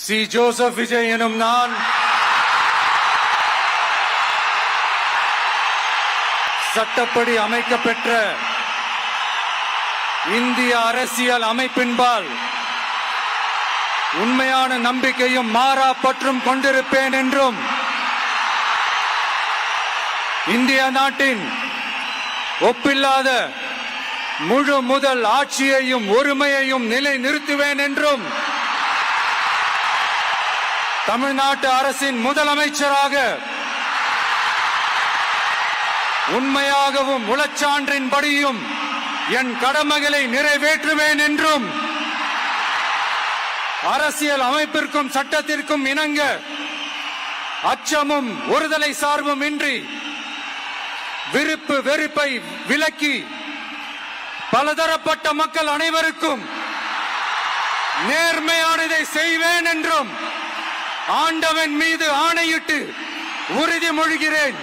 C. Joseph Vijay எனும் நான் சட்டப்படி அமைக்கப்பெற்ற இந்திய அரசியல் அமைப்பின்பால் உண்மையான நம்பிக்கையும் மாறா பற்றும் கொண்டிருப்பேன் என்றும் இந்திய நாட்டின் ஒப்பில்லாத முழு முதல் ஆட்சியையும் ஒருமையையும் நிலை நிறுத்துவேன் என்றும் தமிழ்நாட்டு அரசின் முதலமைச்சராக உண்மையாகவும் உளச்சான்றின்படியும் என் கடமைகளை நிறைவேற்றுவேன் என்றும் அரசியல் அமைப்பிற்கும் சட்டத்திற்கும் இணங்க அச்சமும் ஒருதலை சார்பும் இன்றி விருப்பு வெறுப்பை விலக்கி பலதரப்பட்ட மக்கள் அனைவருக்கும் நேர்மையானதை செய்வேன் என்றும் ஆண்டவன் மீது ஆணையிட்டு உறுதிமொழிகிறேன்.